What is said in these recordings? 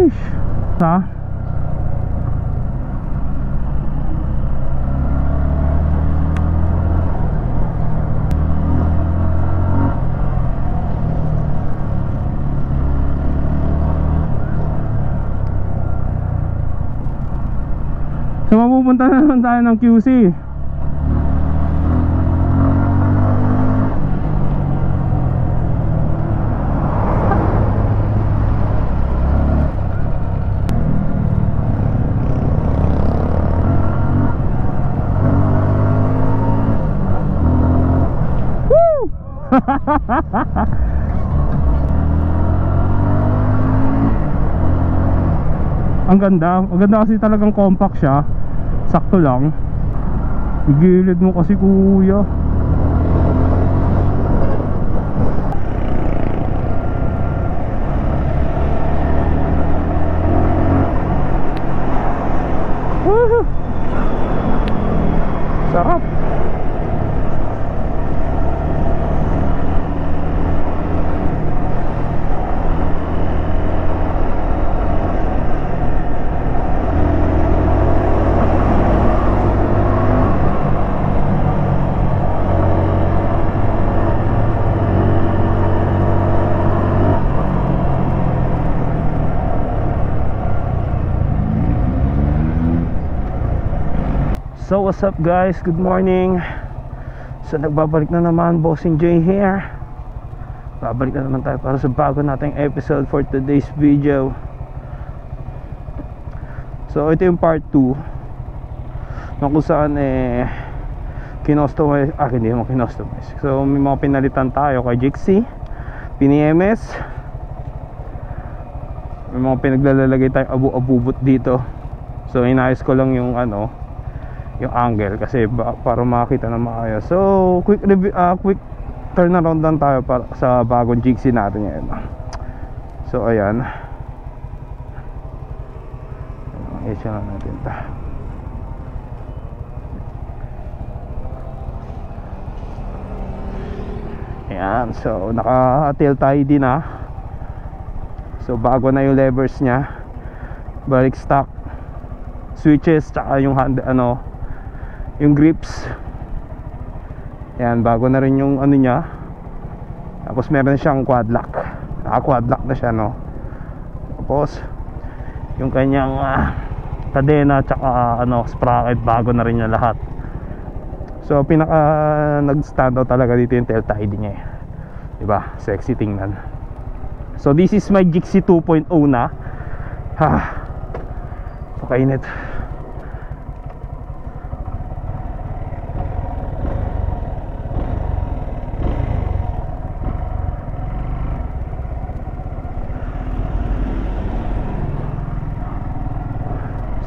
Sheesh. Sa so mapupunta na naman tayo ng QC. Ang ganda kasi talagang compact siya. Sakto lang. Igilid mo kasi kuya. Sarap. So what's up guys, good morning. So nagbabalik na naman, Bossing J here. Babalik na naman tayo para sa bago nating episode for today's video. So ito yung part 2 na kung saan kinostomize, hindi mo kinostomize. So may mga pinalitan tayo kay Jixie, PNMS. May mga pinaglalagay tayong abu-abubot dito. So inayos ko lang yung yung angle kasi para makita na maayos. So quick review, quick turnaround lang tayo para sa bagong Jixie natin ngayon. So ayan, i-check natin ito. Ayan, so naka-tail tidy na. So bago na yung levers nya, balik stock switches, tsaka yung hand, yung grips. Ayan, bago na rin yung nya. Tapos meron siyang quad lock. Naka-quad lock na siya, no. Tapos yung kanyang kadena tsaka sprocket, bago na rin niya lahat. So pinaka nag-stand out talaga dito yung tail tidy niya, diba? Sexy tingnan. So this is my Jixie 2.0 na. Pakainit.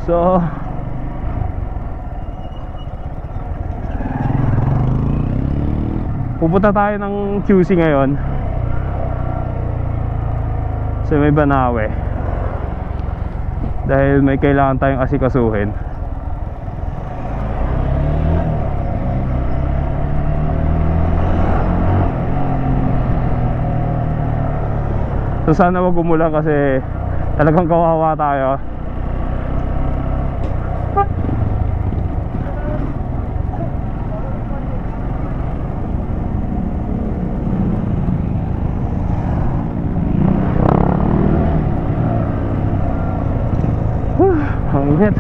So pupunta tayo ng QC ngayon. So may Banawe, dahil may kailangan tayong asikasuhin. So sana wag umulan kasi talagang kawawa tayo. Ang init.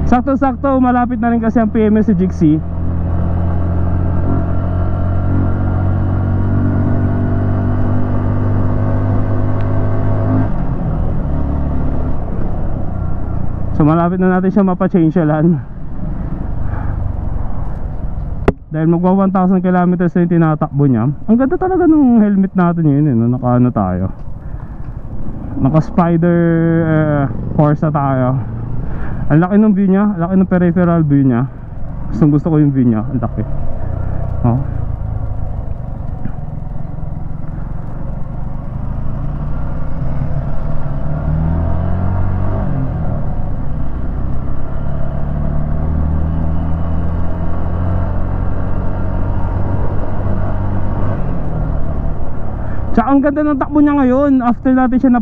Sakto-sakto malapit na rin kasi ang PMS sa Jixie. So malapit na natin siya mapa-changelan, dahil magwa 1,000 kilometers na yung tinatakbo niya. Ang ganda talaga ng helmet natin yun, naka tayo, naka Spider Corsa tayo. Ang laki ng view niya, ang laki ng peripheral view niya. Gusto ko yung view niya, ang laki. ang ganda ng takbo niya ngayon after natin siya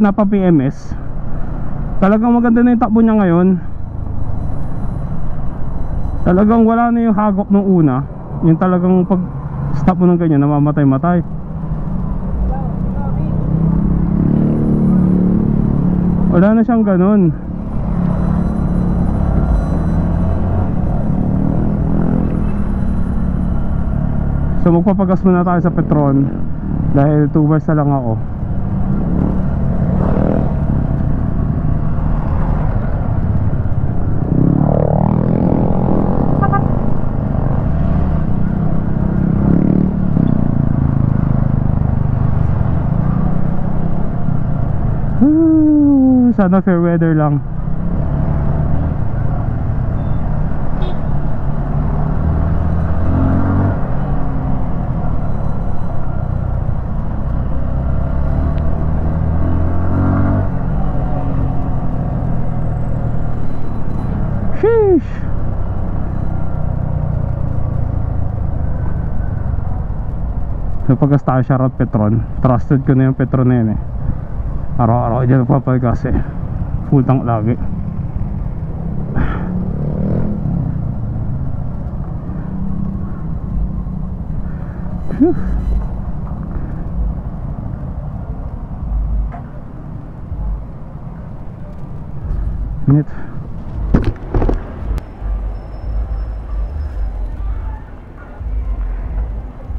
napa-PMS. Talagang maganda na yung takbo niya ngayon. Talagang wala na yung hagok nung una. Yung talagang pag stop mo ng ganyan, namamatay-matay. Wala na siyang ganun. So magpapagas muna tayo sa Petron dahil 2 bars na lang ako. Sana fair weather lang. Sheesh. So pagkas tayo shoutout Petron. Trusted ko na yung Petron na yun eh. Araw-araw dyan nagpapagas eh. Full tank lagi. Phew. Minute.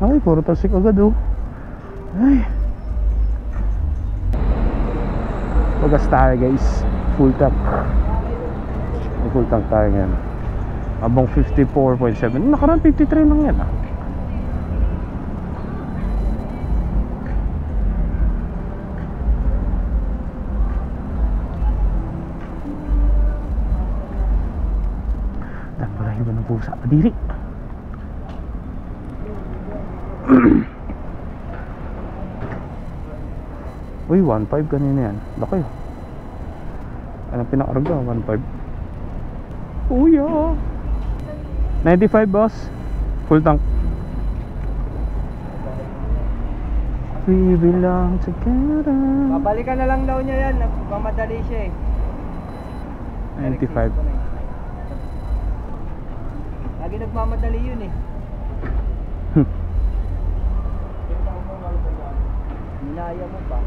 Ay, puro tasik agad oh. Ay. Pagas tayo guys. Full tank. Full tank tayo ngayon. Abang 54.7. Nakaraan 53 lang yan ah. Dan pala iba ng pusa. Padiri. Uy, 1.5 kanina yan. Laki. Anong pinakarga? 1.5. Uya. 95 boss. Full tank. We belong together. Babalikan na lang daw niya yan. Nagmamadali siya eh. 95. Lagi nagmamadali yun eh. Minaya mo pa.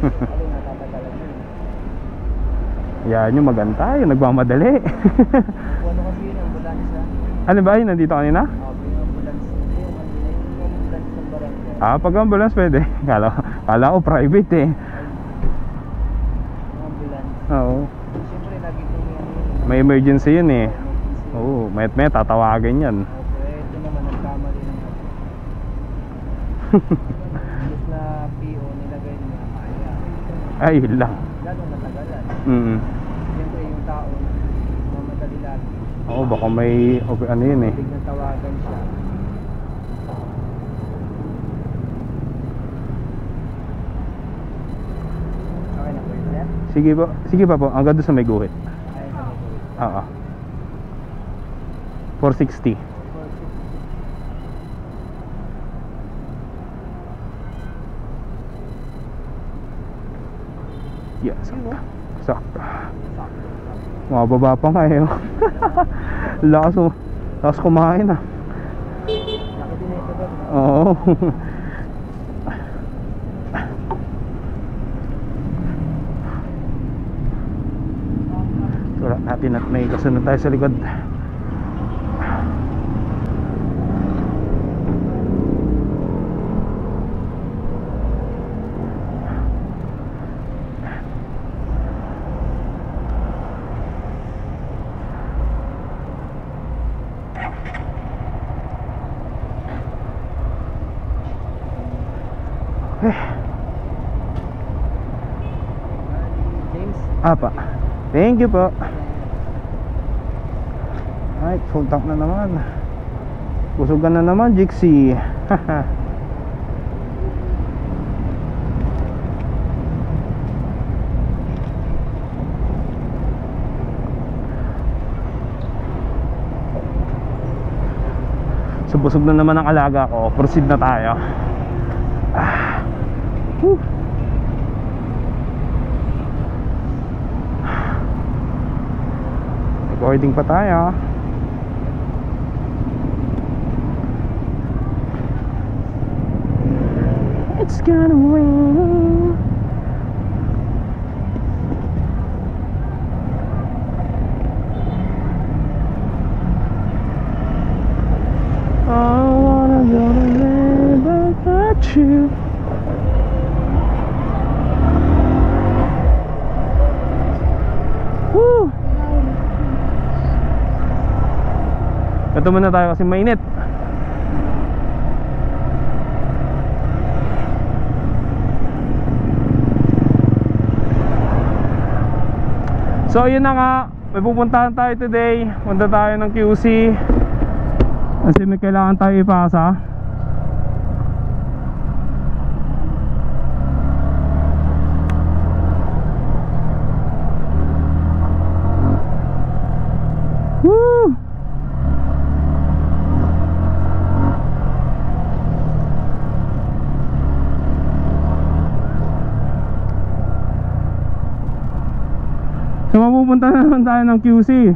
Alin natatagalan yun. Yan yung maganda. Yung nagmamadali. Ano kasi yun, ambulansya. Ano ba yun? Nandito kanina? Yung ambulansya. Yung ambulansya ng barangay. Ah, pag ambulance pwede. Kala ko private eh. Yung ambulansya. Oo. Siyempre lagi kong yan. May emergency yun eh. Oo, may tatawagin yan. Okay, ito naman nagkamali ng imbes na PO nilagay niya kaya. Ay, yun lang. Gano'n natagalan. Siyempre yung tao mamadali lagi. Oo, baka may ano yun eh. Biglang tawagan siya. Okay na po yun, sir? Sige pa po, hanggang doon sa may guhit. Ayun na po yun. Oo. 460. Yeah, sakto. Mababa pa nga eh. Lakas kumain ah. Laki din ito doon. Oo. Wala natin at may kasunod tayo sa likod. James? Apa. Thank you po. Ay, full tank na naman. Kusugan na naman, Jixie. So busog na naman ang alaga ko. Proceed na tayo. Whew. Recording pa tayo. It's gonna rain. I wanna go to live without you. Woo! Ito muna tayo kasi mainit. So yun na nga, may pupuntahan tayo today. Punta tayo ng QC kasi may kailangan tayo ipasa. Woo! So mapupunta na naman tayo ng QC.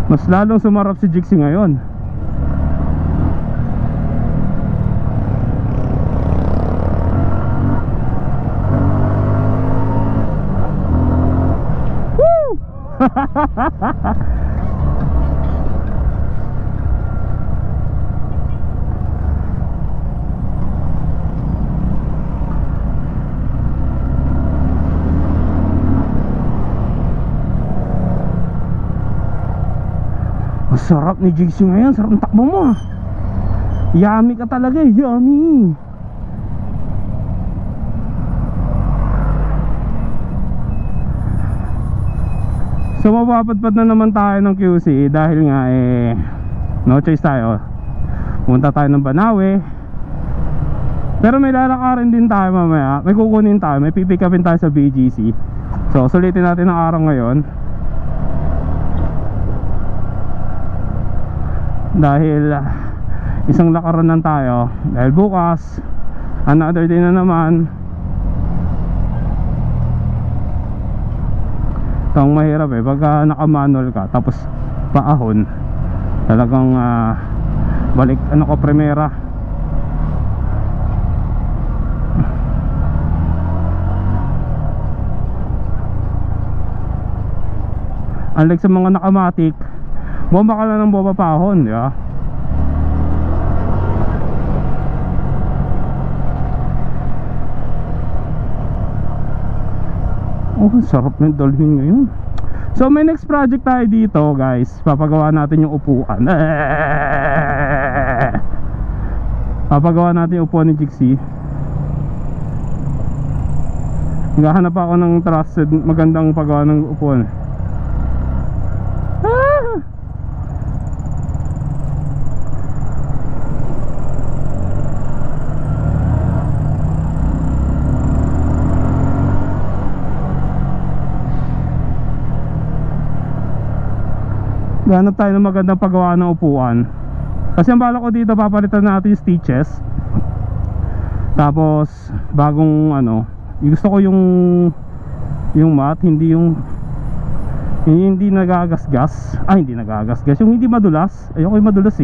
Mas lalong sumarap si Jixie ngayon. Sarap ni Jixie ngayon, sarap ng takbo mo. Yummy ka talaga, yummy. So mapapadpad na naman tayo ng QC dahil nga no choice tayo. Punta tayo ng Banawe. Pero may lalakarin din tayo mamaya. May kukunin tayo, may pipick upin tayo sa BGC. So sulitin natin ang araw ngayon. Dahil isang lakaran tayo. Dahil bukas another day na naman. Ito ang mahirap pagka naka-manual ka tapos paahon, talagang balik ko primera. Unlike sa mga nakamatic, bomba ka lang ng bomba paahon, di ba? Oh, sarap ng dalhin ngayon. So may next project tayo dito guys. Papagawa natin yung upuan. Papagawa natin yung upuan ni Jixie. Naghahanap ako ng trusted magandang paggawa ng upuan. Ganap tayo ng magandang paggawa ng upuan. Kasi ang balak ko dito, papalitan natin yung stitches. Tapos bagong gusto ko yung mat, hindi nagagasgas. Hindi nagagasgas, yung hindi madulas. Ayoko yung madulas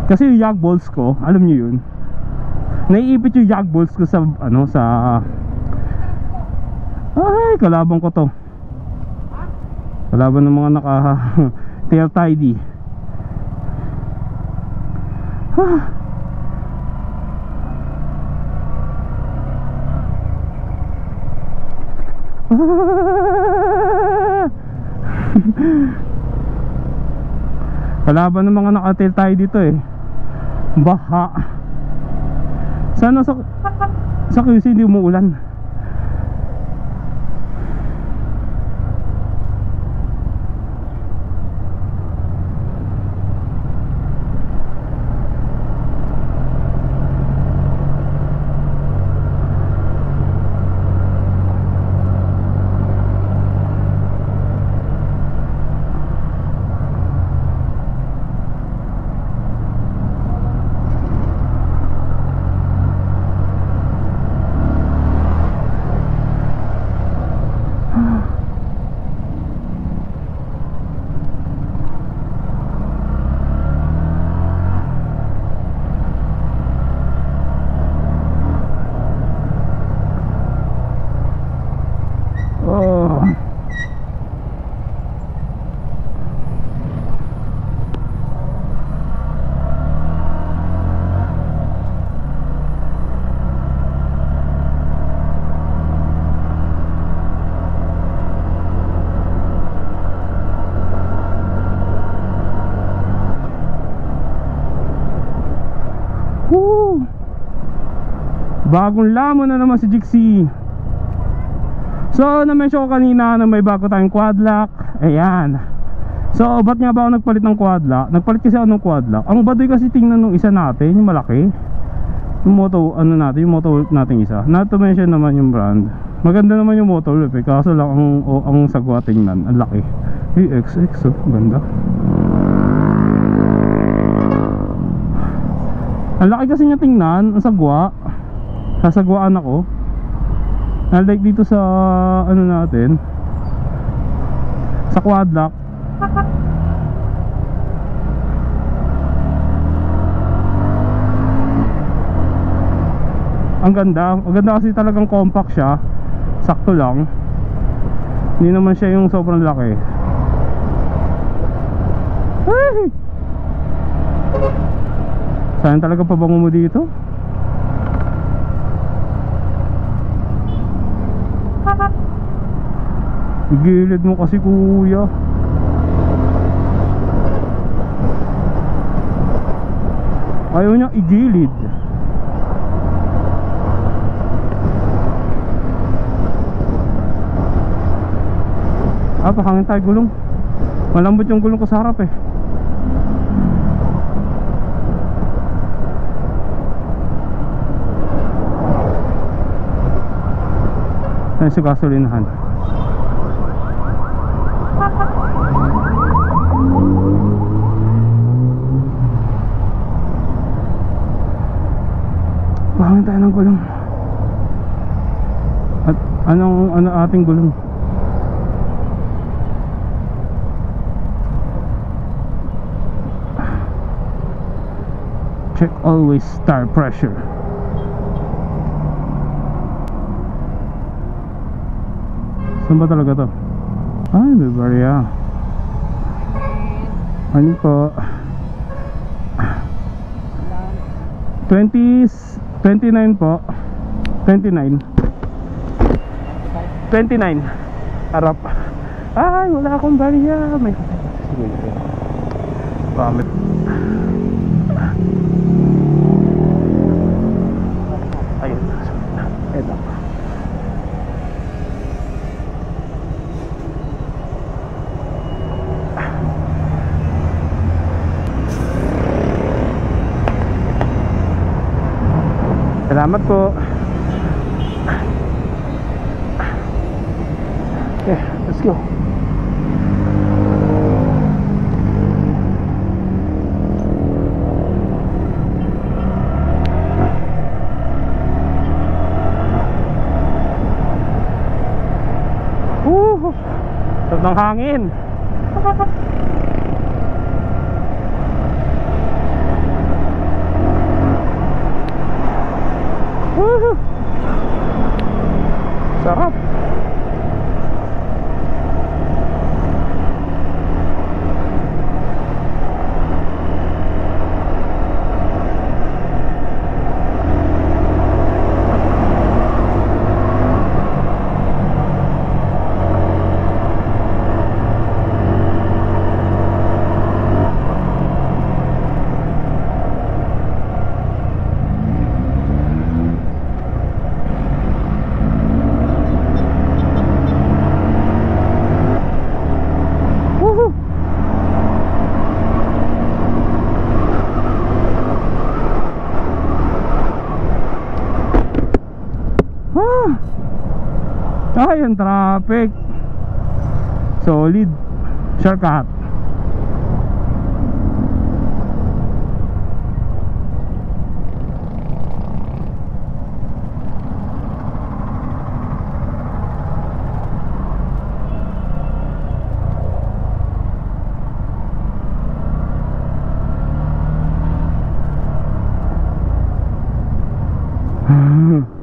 kasi yung yag bolts ko, alam niyo yun, naiipit yung yag bolts ko sa kalaban ko to. Kalaban ng mga naka tail tidy. Kalaban ng mga naka-tail tayo dito baha. Sana sa QC hindi umuulan. Woo! Bagong lamon na naman si Jixie. So na-mention ko kanina na may bago tayong quad lock. Ayan. So ba't nga ba ako nagpalit ng quad lock? Nagpalit kasi ako ng quad lock. Ang baduy kasi tingnan nung isa natin, yung malaki, yung moto, ano natin, yung moto natin isa. Not to mention naman yung brand. Maganda naman yung motor eh, kaso lang ang sagwa tingnan, ang laki. XX, oh, ganda. Ang laki kasi niya tingnan, ang sagwa. Sasagwaan ako. Like dito sa ano natin, sa quad lock. Ang ganda kasi talagang compact siya. Sakto lang. Hindi naman siya yung sobrang laki. Ay! Saan talaga pabango mo dito? Igilid mo kasi kuya. Ayaw niya igilid. Pakangin tayo gulong. Malambot yung gulong ko sa harap eh. Ayan sa gasolinahan. Pakangin tayo ng gulong. At ano ating gulong? Check always tire pressure. Saan ba talaga to? Ay, Bavaria. Ano po? 29 po. 29 harap. Ay, wala akong barya. May pamit. Ayun, eto. Salamat po. Okay, let's go. Sarap ng hangin. Sarap. Ay, ang traffic. Solid. Shortcut.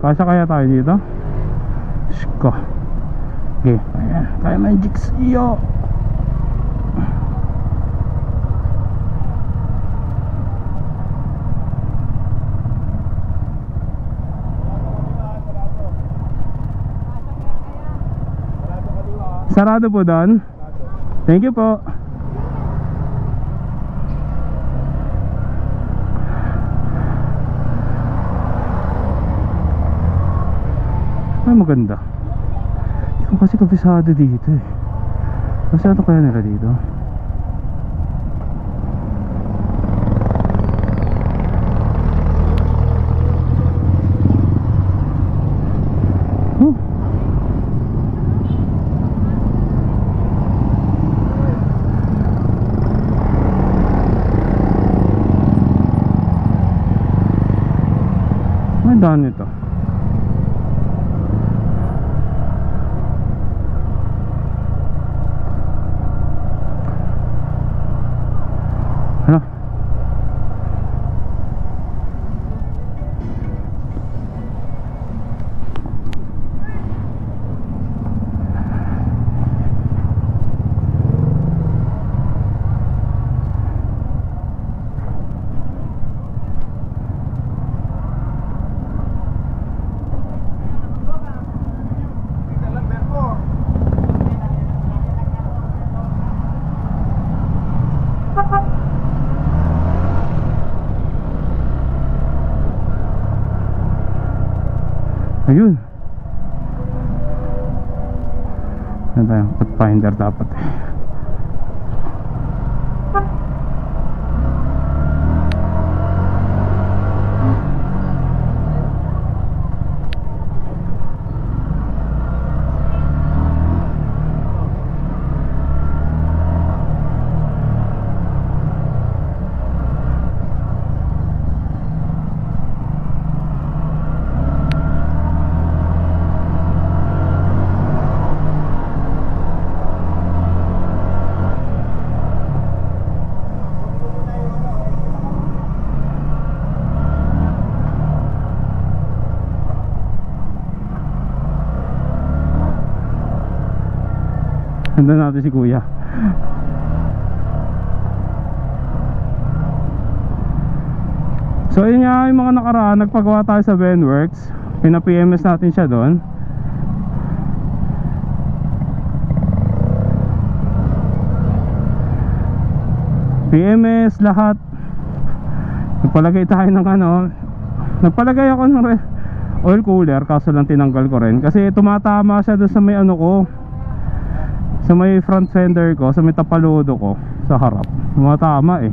Kasya kaya tayo dito? Shiko. Okay, kaya may jigs iyo. Sarado po doon? Thank you po. maganda. Hindi ko kasi kabisado dito eh. Masyado kaya nila dito? Oh. May daan ito. Ano? Ayun. Ano tayo? Pathfinder dapat eh. Sundan natin si kuya. So yun nga yung mga nakaraan, nagpagawa tayo sa Benworks. Pina-PMS natin siya doon. PMS lahat. Nagpalagay tayo ng ano, nagpalagay ako ng oil cooler, kaso lang tinanggal ko rin kasi tumatama siya doon sa may ano ko, sa may front fender ko, sa may tapaludo ko sa harap. Tumatama eh.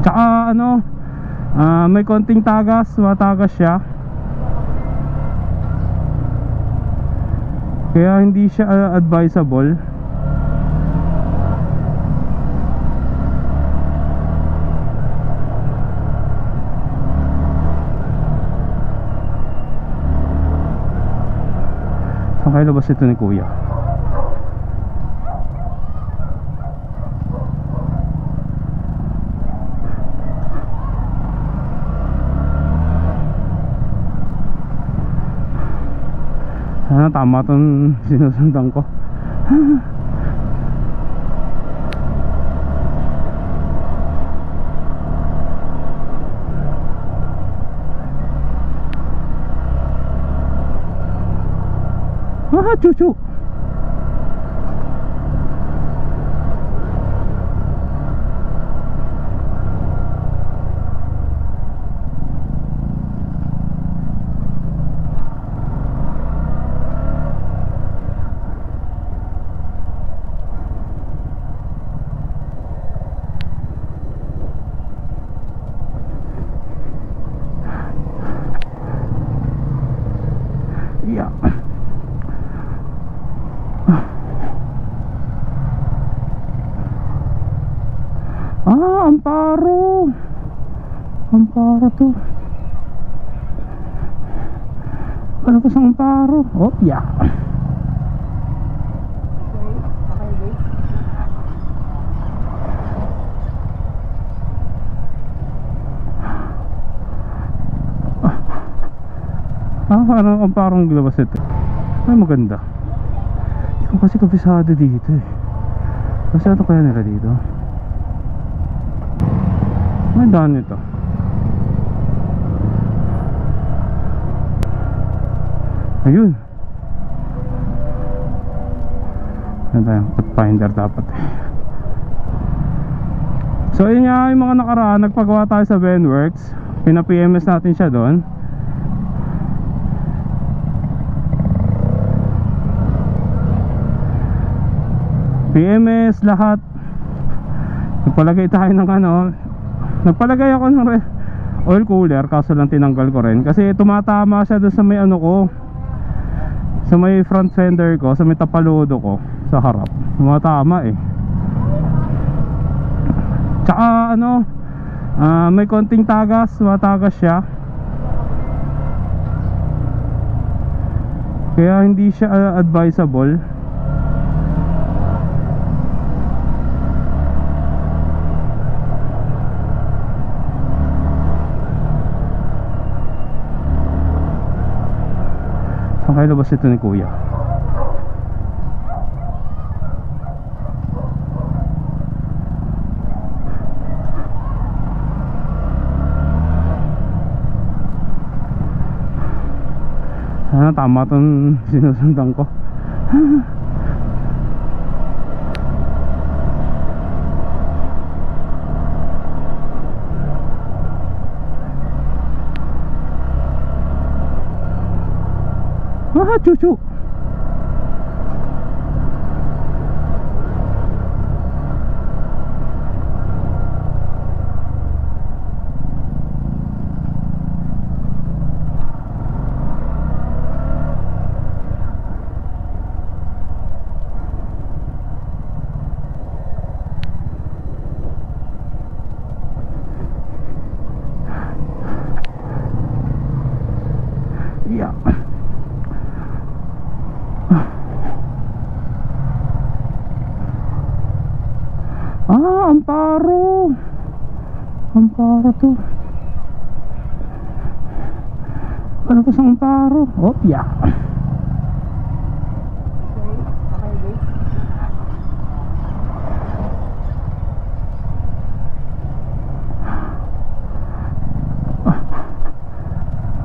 Tsaka ano, may konting tagas, matagas siya. Kaya hindi siya advisable. Saan kayo labas ito ni kuya? Sana tama itong sinusundan ko. Chuchu. Yeah. Amparo. Amparo to. Ano pa sa Amparo? Oh, yeah. Parang Amparong glabas ito. Ay, maganda. Hindi ko kasi kabisado dito eh. Masyado kaya nila dito? May daan ito. Ayun. Ano tayo? Pathfinder dapat eh. So yun nga yung mga nakaraan, nagpagawa tayo sa Benworks. Pina-PMS natin siya doon. TMS, lahat. Nagpalagay tayo ng ano, nagpalagay ako ng oil cooler, kaso lang tinanggal ko rin kasi tumatama siya doon sa may ano ko, sa may front fender ko, sa may tapaludo ko sa harap. Tumatama eh. Tsaka ano, may konting tagas, tumatagas siya. Kaya hindi siya advisable. Saan kayo labas ito ni Kuya? Sana tama itong sinusundan ko. Chuchu. Yeah. Amparo. Amparo to. Ano pa sa Amparo? Oh, yeah.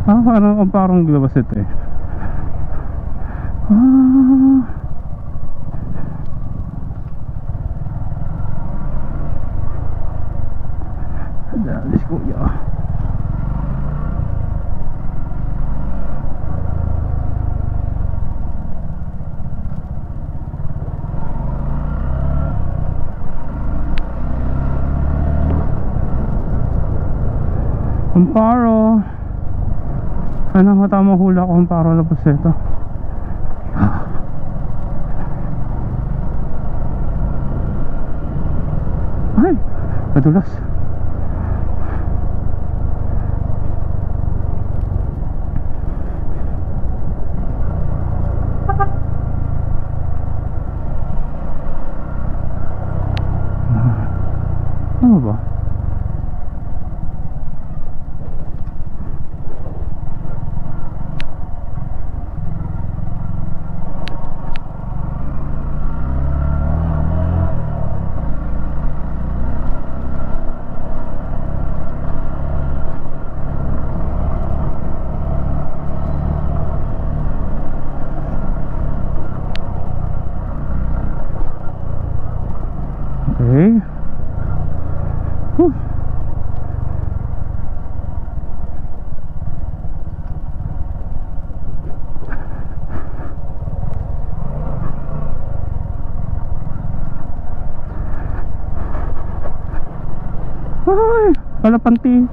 Parang Amparong glabas ito eh. Dalis Kuya. Amparo. Ano matamang hula ko Amparo labas ito. Ay, madulas. Ano ba? Okay. Whew. Ay, palapanti.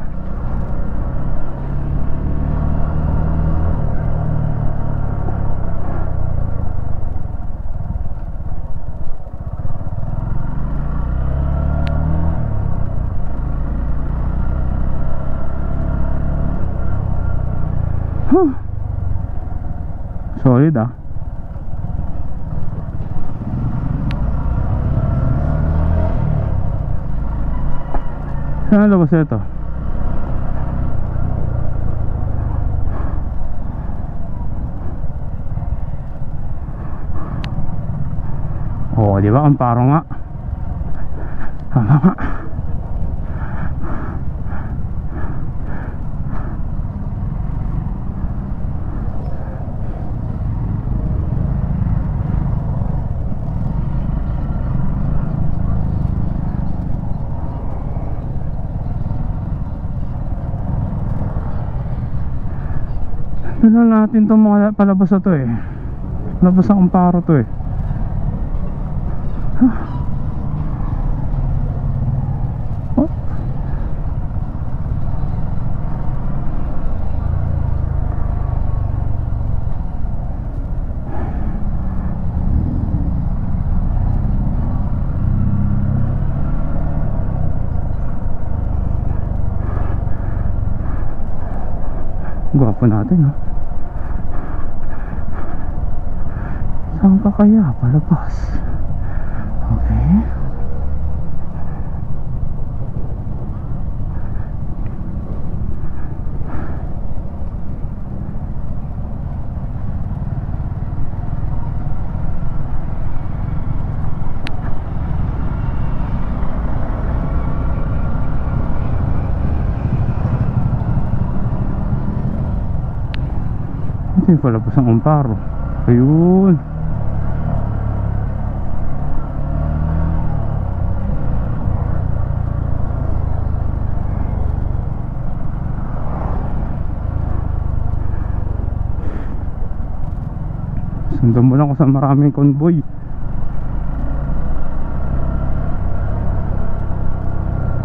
Solid ah. Saan labas ito? Oh, di ba? Amparo nga. Tama nga. Tignan natin itong mga palabas na to eh. Palabas ng Amparo to eh. Gwapo natin, ha? Saan ka kaya palabas? Okay. Ito yung palabas ng Amparo. Ayun. Sundan mo lang ako sa maraming convoy.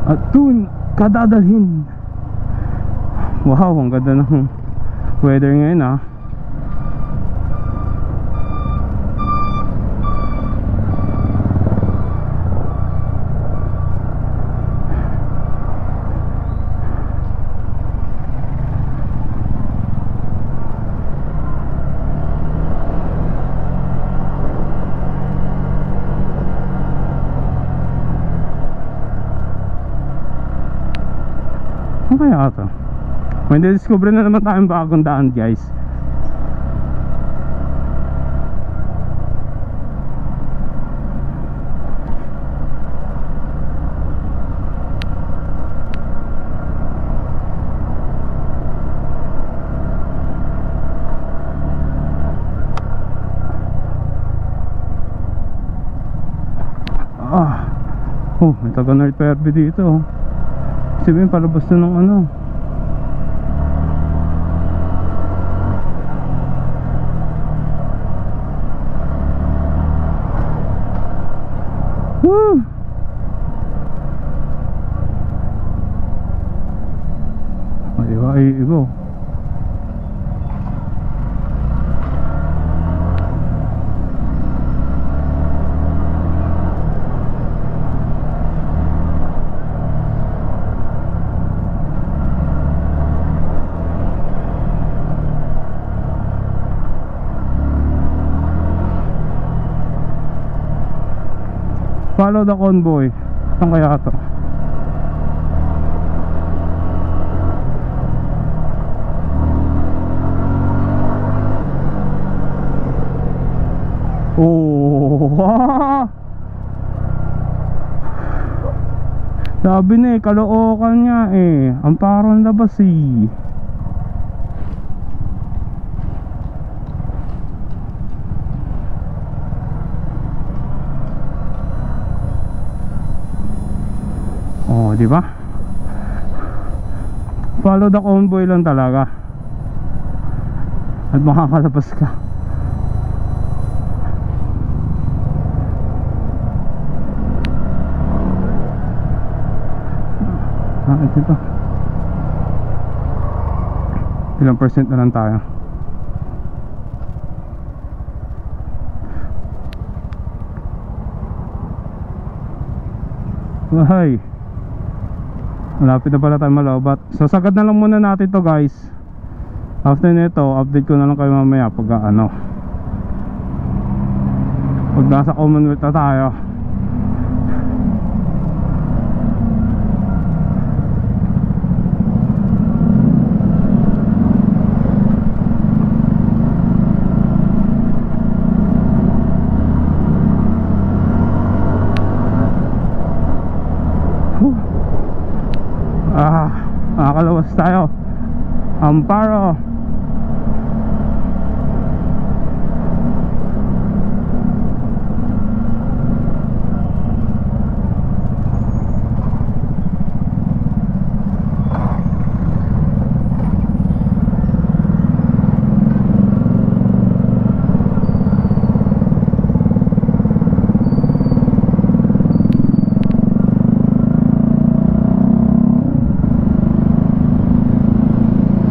At dun kadadalhin. Wow, ang ganda ng weather ngayon, ah. Ano kaya ito? May discover na naman tayong bagong daan, guys. Oh, may taga North Perby dito, oh. Sabihin palabas na ng ano. Woo! Diba, ibo. Follow the convoy. Saan kaya ito? Oh, sabi na eh, Caloocan niya eh. Amparo ang labas eh. Oh, di ba? Follow the convoy lang talaga. At makakalabas ka. Ito. Ilang percent na lang tayo? Wahay, malapit na pala tayo malobat. So sagad na lang muna natin to, guys. After nito, update ko na lang kayo mamaya pag pag nasa Commonwealth na tayo. Nakakalawas tayo. Amparo.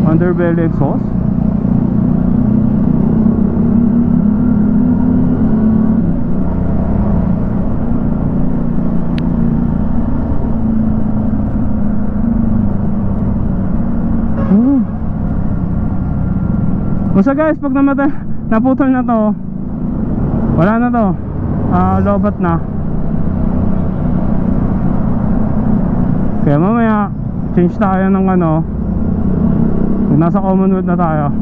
Underbelly exhaust. Basta guys, pag naputol na to, wala na to, lobat na. Kaya mamaya change tayo ng ano, nasa Commonwealth na tayo.